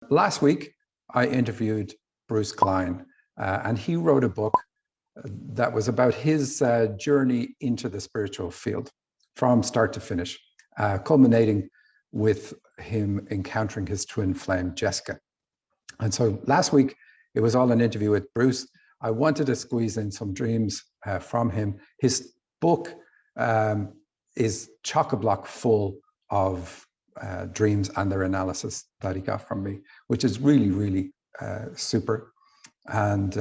Last week, I interviewed Bruce Klein, and he wrote a book that was about his journey into the spiritual field from start to finish, culminating with him encountering his twin flame, Jessica. And so last week, it was all an interview with Bruce. I wanted to squeeze in some dreams from him. His book is chock-a-block full of dreams and their analysis that he got from me, which is really, really super. And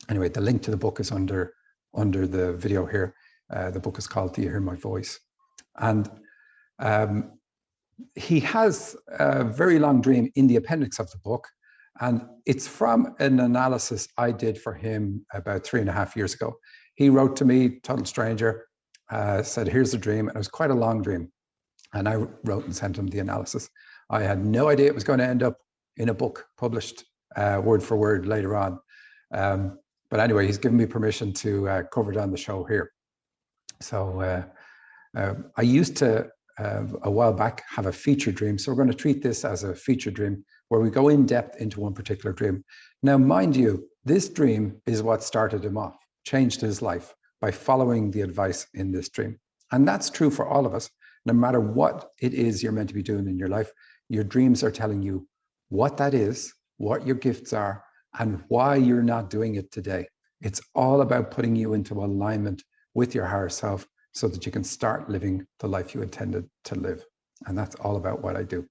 anyway, the link to the book is under the video here. The book is called Do You Hear My Voice? And he has a very long dream in the appendix of the book. And it's from an analysis I did for him about 3.5 years ago. He wrote to me, total stranger, said, here's the dream. And it was quite a long dream. And I wrote and sent him the analysis. I had no idea it was going to end up in a book published word for word later on. But anyway, he's given me permission to cover it on the show here. So I used to, a while back, have a feature dream. So we're going to treat this as a feature dream where we go in depth into one particular dream. Now, mind you, this dream is what started him off, changed his life by following the advice in this dream. And that's true for all of us. No matter what it is you're meant to be doing in your life, your dreams are telling you what that is, what your gifts are, and why you're not doing it today. It's all about putting you into alignment with your higher self so that you can start living the life you intended to live. And that's all about what I do.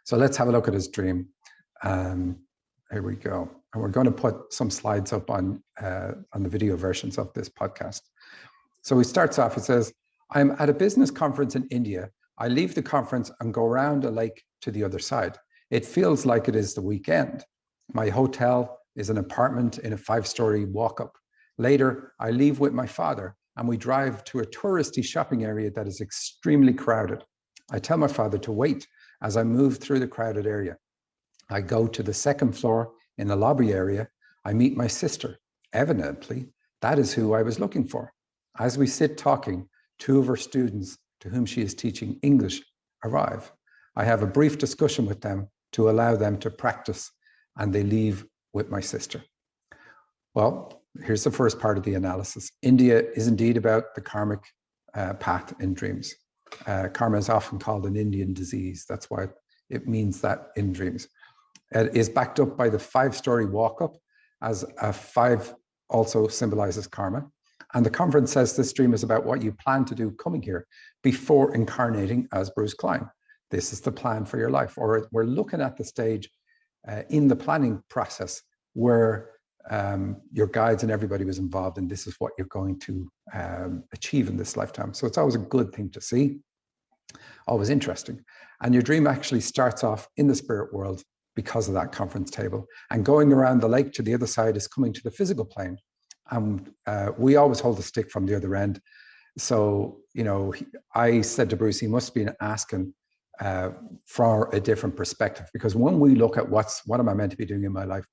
So let's have a look at his dream. Here we go. And we're going to put some slides up on the video versions of this podcast. So he starts off, he says, I'm at a business conference in India. I leave the conference and go around a lake to the other side. It feels like it is the weekend. My hotel is an apartment in a 5-story walk-up. Later, I leave with my father and we drive to a touristy shopping area that is extremely crowded. I tell my father to wait as I move through the crowded area. I go to the second floor in the lobby area. I meet my sister. Evidently, that is who I was looking for. As we sit talking, 2 of her students to whom she is teaching English arrive. I have a brief discussion with them to allow them to practice, and they leave with my sister. Well, here's the first part of the analysis. India is indeed about the karmic path in dreams. Karma is often called an Indian disease. That's why it means that in dreams. It is backed up by the 5-story walk-up, as a 5 also symbolizes karma. And the conference says this dream is about what you plan to do coming here before incarnating as Bruce Klein. This is the plan for your life. Or we're looking at the stage in the planning process where your guides and everybody was involved, and this is what you're going to achieve in this lifetime. So it's always a good thing to see, always interesting. And your dream actually starts off in the spirit world because of that conference table. And going around the lake to the other side is coming to the physical plane. And we always hold the stick from the other end. So, you know, I said to Bruce, he must be asking for a different perspective, because when we look at what am I meant to be doing in my life,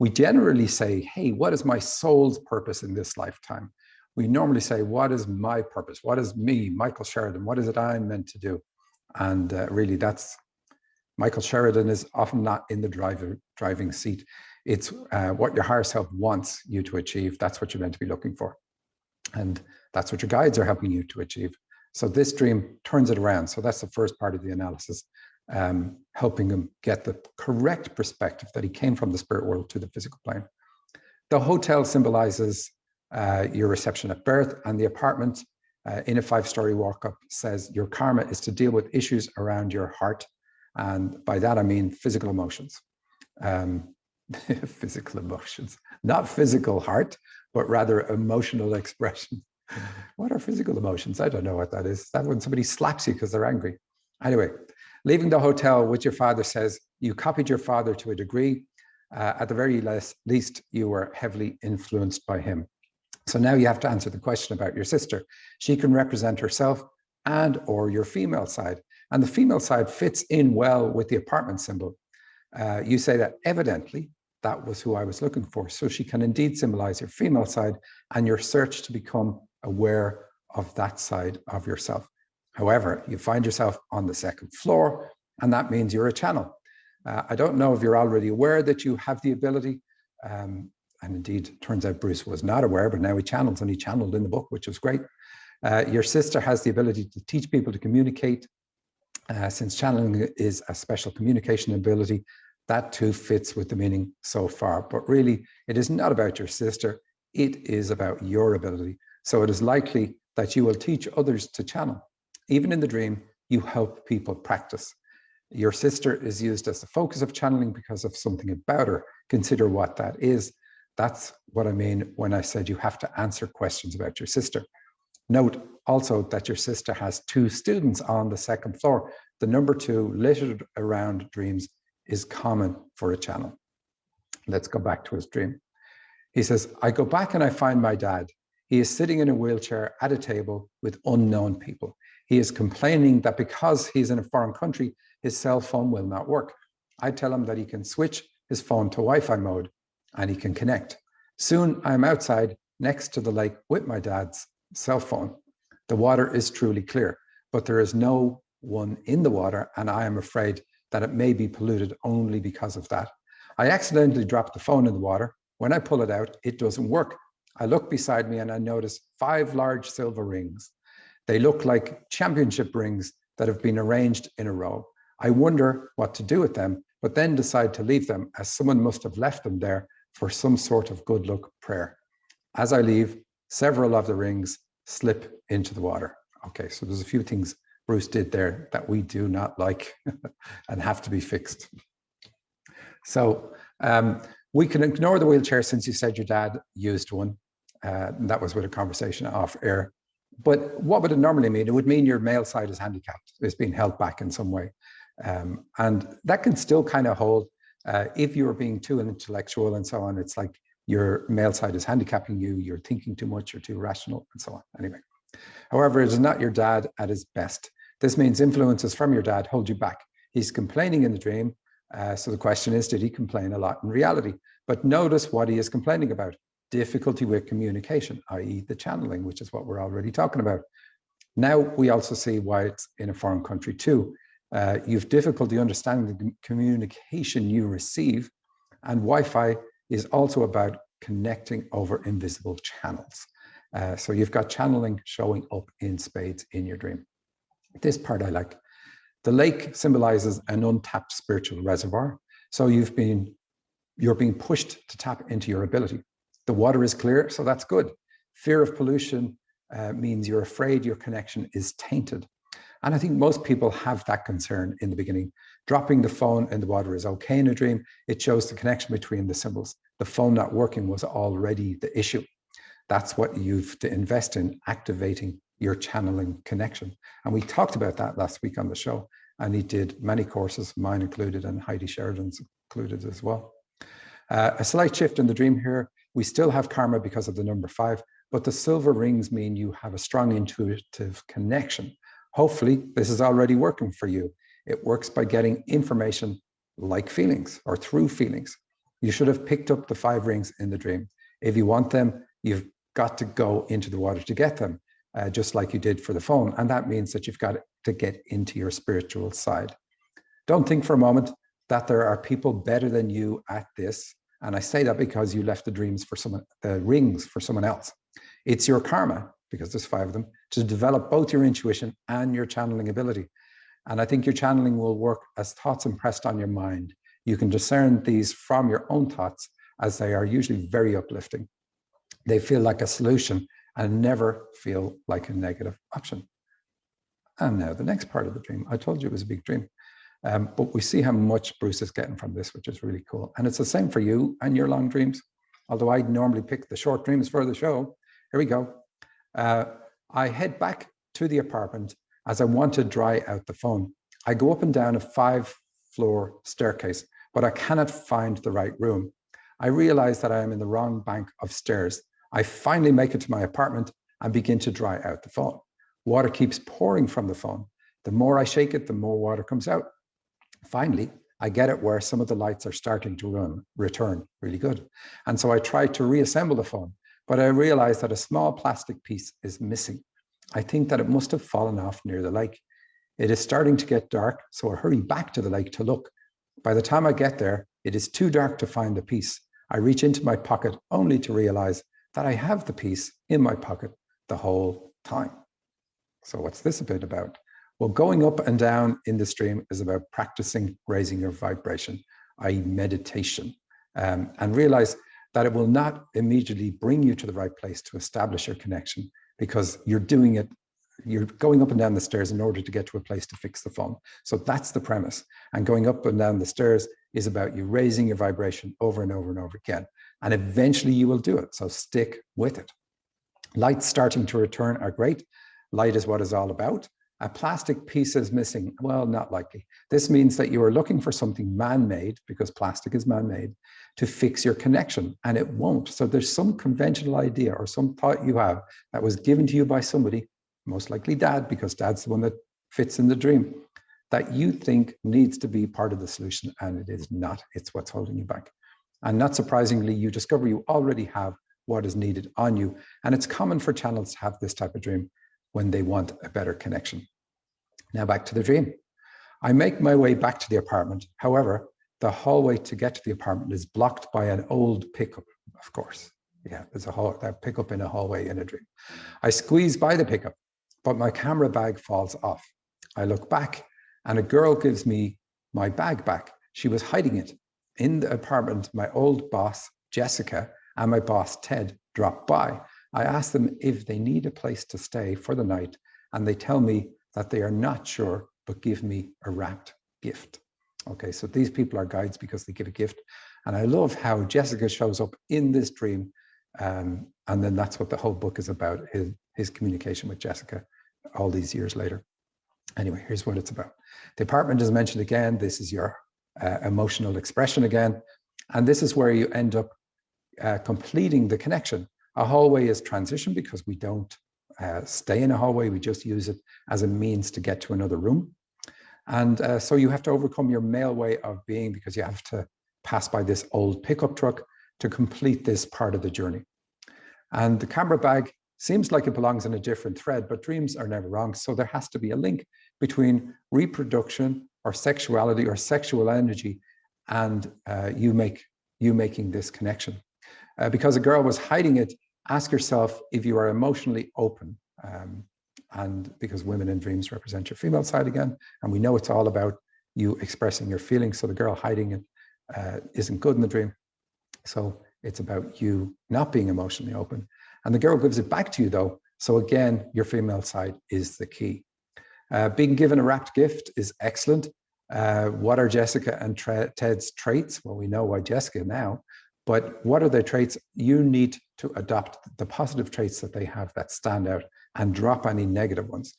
we generally say, hey, what is my soul's purpose in this lifetime? We normally say, what is my purpose? What is me, Michael Sheridan? What is it I'm meant to do? And really, that's Michael Sheridan is often not in the driving seat. It's what your higher self wants you to achieve. That's what you're meant to be looking for. And that's what your guides are helping you to achieve. So this dream turns it around. So that's the first part of the analysis, helping him get the correct perspective that he came from the spirit world to the physical plane. The hotel symbolizes your reception at birth, and the apartment in a 5-story walk-up says your karma is to deal with issues around your heart. And by that, I mean physical emotions. Physical emotions, not physical heart, but rather emotional expression. What are physical emotions? I don't know what that is. That when somebody slaps you because they're angry. Anyway, leaving the hotel with your father says you copied your father to a degree. At the very least, you were heavily influenced by him. So now you have to answer the question about your sister. She can represent herself and or your female side. And the female side fits in well with the apartment symbol. You say that evidently, that was who I was looking for. So she can indeed symbolize your female side and your search to become aware of that side of yourself. However, you find yourself on the second floor, and that means you're a channel. I don't know if you're already aware that you have the ability. And indeed, it turns out Bruce was not aware, but now he channels, and he channeled in the book, which was great. Your sister has the ability to teach people to communicate. Since channeling is a special communication ability, that too fits with the meaning so far. But really, it is not about your sister. It is about your ability. So it is likely that you will teach others to channel. Even in the dream, you help people practice. Your sister is used as the focus of channeling because of something about her. Consider what that is. That's what I mean when I said you have to answer questions about your sister. Note also that your sister has 2 students on the 2nd floor. The number 2 littered around dreams is common for a channel. Let's go back to his dream. He says, I go back and I find my dad. He is sitting in a wheelchair at a table with unknown people. He is complaining that because he's in a foreign country, his cell phone will not work. I tell him that he can switch his phone to Wi-Fi mode and he can connect. Soon I'm outside next to the lake with my dad's cell phone. The water is truly clear, but there is no one in the water, and I am afraid that it may be polluted only because of that. I accidentally dropped the phone in the water. When I pull it out, it doesn't work. I look beside me and I notice 5 large silver rings. They look like championship rings that have been arranged in a row. I wonder what to do with them, but then decide to leave them, as someone must have left them there for some sort of good luck prayer. As I leave, several of the rings slip into the water. Okay, so there's a few things Bruce did there that we do not like and have to be fixed. So we can ignore the wheelchair since you said your dad used one. And that was with a conversation off air. But what would it normally mean? It would mean your male side is handicapped, is being held back in some way. And that can still kind of hold. If you're being too intellectual and so on, it's like your male side is handicapping you, you're thinking too much, you're too rational, and so on. Anyway, however, it is not your dad at his best. This means influences from your dad hold you back. He's complaining in the dream. So the question is, did he complain a lot in reality? But notice what he is complaining about. Difficulty with communication, i.e. the channeling, which is what we're already talking about. Now we also see why it's in a foreign country too. You've difficulty understanding the communication you receive, and Wi-Fi is also about connecting over invisible channels. So you've got channeling showing up in spades in your dream. This part I like. The lake symbolizes an untapped spiritual reservoir. So you're being pushed to tap into your ability. The water is clear, so that's good. Fear of pollution means you're afraid your connection is tainted. And I think most people have that concern in the beginning. Dropping the phone in the water is okay in a dream. It shows the connection between the symbols. The phone not working was already the issue. That's what you've to invest in, activating your channeling connection. And we talked about that last week on the show. And he did many courses, mine included, and Heidi Sheridan's included as well. A slight shift in the dream here. We still have karma because of the number 5, but the silver rings mean you have a strong intuitive connection. Hopefully, this is already working for you. It works by getting information like feelings or through feelings. You should have picked up the 5 rings in the dream. If you want them, you've got to go into the water to get them, just like you did for the phone. And that means that you've got to get into your spiritual side. Don't think for a moment that there are people better than you at this. And I say that because you left the rings for someone else. It's your karma, because there's 5 of them, to develop both your intuition and your channeling ability. And I think your channeling will work as thoughts impressed on your mind. You can discern these from your own thoughts, as they are usually very uplifting. They feel like a solution and never feel like a negative option. And now the next part of the dream. I told you it was a big dream. But we see how much Bruce is getting from this, which is really cool. And it's the same for you and your long dreams. Although I normally pick the short dreams for the show. Here we go. I head back to the apartment as I want to dry out the phone. I go up and down a 5-floor staircase, but I cannot find the right room. I realize that I am in the wrong bank of stairs. I finally make it to my apartment and begin to dry out the phone. Water keeps pouring from the phone. The more I shake it, the more water comes out. Finally, I get it where some of the lights are starting to return really good. And so I try to reassemble the phone, but I realize that a small plastic piece is missing. I think that it must have fallen off near the lake. It is starting to get dark, so I hurry back to the lake to look. By the time I get there, it is too dark to find the piece. I reach into my pocket only to realize that I have the piece in my pocket the whole time. So what's this a bit about? Well, going up and down in the stream is about practicing raising your vibration, i.e. meditation, and realize that it will not immediately bring you to the right place to establish your connection, because you're doing it, you're going up and down the stairs in order to get to a place to fix the phone. So that's the premise. And going up and down the stairs is about you raising your vibration over and over and over again. And eventually you will do it. So stick with it. Lights starting to return are great. Light is what it's all about. A plastic piece is missing. Well, not likely. This means that you are looking for something man-made, because plastic is man-made, to fix your connection, and it won't. So there's some conventional idea or some thought you have that was given to you by somebody, most likely dad, because dad's the one that fits in the dream, that you think needs to be part of the solution, and it is not. It's what's holding you back. And not surprisingly, you discover you already have what is needed on you. And it's common for channels to have this type of dream when they want a better connection. Now back to the dream. I make my way back to the apartment. However, the hallway to get to the apartment is blocked by an old pickup, of course. Yeah, there's a pickup in a hallway in a dream. I squeeze by the pickup, but my camera bag falls off. I look back and a girl gives me my bag back. She was hiding it. In the apartment, my old boss, Jessica, and my boss, Ted, dropped by. I ask them if they need a place to stay for the night, and they tell me that they are not sure, but give me a wrapped gift. Okay, so these people are guides because they give a gift. And I love how Jessica shows up in this dream. And then that's what the whole book is about, his communication with Jessica all these years later. Anyway, here's what it's about. The apartment is mentioned again. This is your emotional expression again. And this is where you end up completing the connection. A hallway is transition because we don't stay in a hallway. We just use it as a means to get to another room. And so you have to overcome your male way of being, because you have to pass by this old pickup truck to complete this part of the journey. And the camera bag seems like it belongs in a different thread, but dreams are never wrong. So there has to be a link between reproduction or sexuality or sexual energy and you making this connection. Because a girl was hiding it, ask yourself if you are emotionally open. And because women in dreams represent your female side again, and we know it's all about you expressing your feelings. So the girl hiding it isn't good in the dream. So it's about you not being emotionally open. And the girl gives it back to you though. So again, your female side is the key. Being given a wrapped gift is excellent. What are Jessica and Ted's traits? Well, we know why Jessica now, but what are their traits? You need to adopt the positive traits that they have that stand out and drop any negative ones.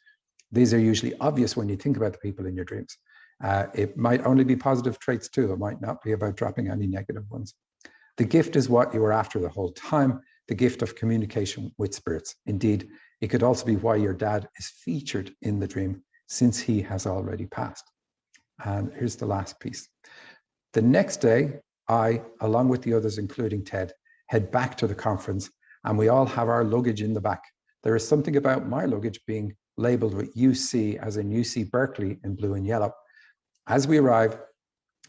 These are usually obvious when you think about the people in your dreams. It might only be positive traits too. It might not be about dropping any negative ones. The gift is what you were after the whole time, the gift of communication with spirits. Indeed, it could also be why your dad is featured in the dream, since he has already passed. And here's the last piece. The next day, I, along with the others, including Ted, head back to the conference, and we all have our luggage in the back. There is something about my luggage being labeled with UC, as in UC Berkeley in blue and yellow. As we arrive,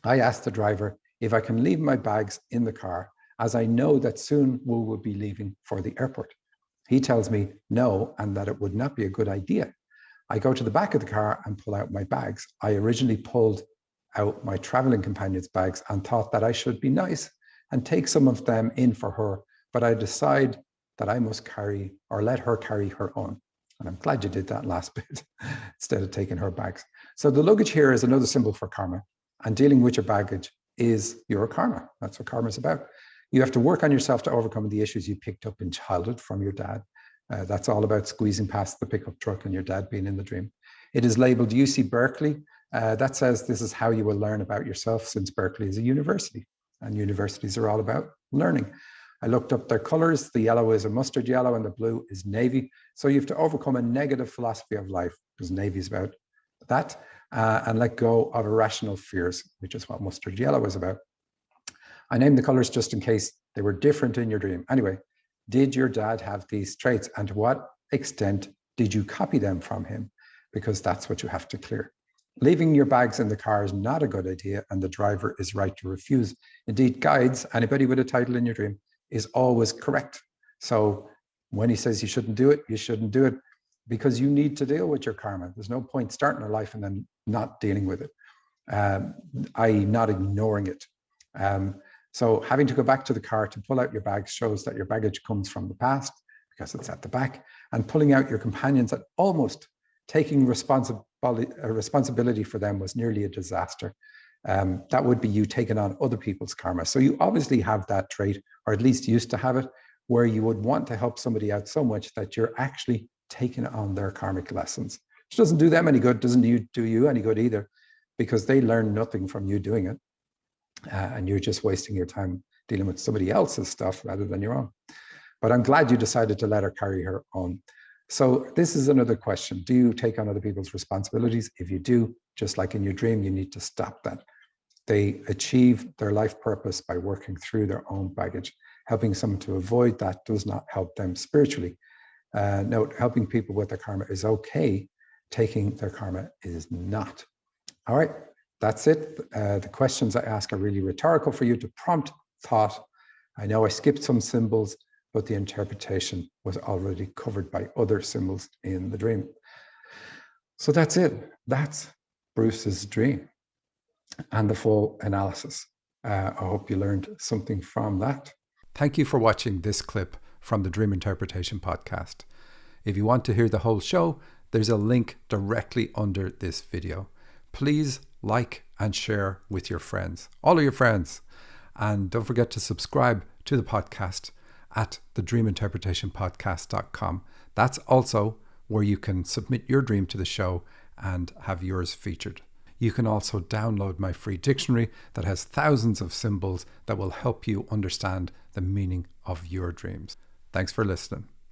I ask the driver if I can leave my bags in the car, as I know that soon we will be leaving for the airport. He tells me no, and that it would not be a good idea. I go to the back of the car and pull out my bags. I originally pulled out my traveling companion's bags and thought that I should be nice and take some of them in for her, but I decide that I must carry or let her carry her own. And I'm glad you did that last bit instead of taking her bags. So the luggage here is another symbol for karma, and dealing with your baggage is your karma. That's what karma is about. You have to work on yourself to overcome the issues you picked up in childhood from your dad. That's all about squeezing past the pickup truck and your dad being in the dream. It is labeled UC Berkeley. That says this is how you will learn about yourself, since Berkeley is a university and universities are all about learning. I looked up their colors. The yellow is a mustard yellow and the blue is navy. So you have to overcome a negative philosophy of life, because navy is about that, and let go of irrational fears, which is what mustard yellow is about. I named the colors just in case they were different in your dream. Anyway, did your dad have these traits, and to what extent did you copy them from him? Because that's what you have to clear. Leaving your bags in the car is not a good idea, and the driver is right to refuse. Indeed, guides, anybody with a title in your dream, is always correct. So when he says you shouldn't do it, you shouldn't do it, because you need to deal with your karma. There's no point starting a life and then not dealing with it, i.e. not ignoring it. So having to go back to the car to pull out your bags shows that your baggage comes from the past, because it's at the back, and pulling out your companions and almost taking responsibility for them was nearly a disaster. That would be you taking on other people's karma. So you obviously have that trait, or at least used to have it, where you would want to help somebody out so much that you're actually taking on their karmic lessons, which doesn't do them any good, doesn't do you any good either, because they learn nothing from you doing it. And you're just wasting your time dealing with somebody else's stuff rather than your own. But I'm glad you decided to let her carry her own. So this is another question. Do you take on other people's responsibilities? If you do, just like in your dream, you need to stop that. They achieve their life purpose by working through their own baggage. Helping someone to avoid that does not help them spiritually. Note, helping people with their karma is okay. Taking their karma is not. All right, that's it. The questions I ask are really rhetorical for you to prompt thought. I know I skipped some symbols, but the interpretation was already covered by other symbols in the dream. So that's it. That's Bruce's dream and the full analysis. I hope you learned something from that. Thank you for watching this clip from the Dream Interpretation Podcast. If you want to hear the whole show, there's a link directly under this video. Please like and share with your friends, all of your friends. And don't forget to subscribe to the podcast at thedreaminterpretationpodcast.com. That's also where you can submit your dream to the show and have yours featured. You can also download my free dictionary that has thousands of symbols that will help you understand the meaning of your dreams. Thanks for listening.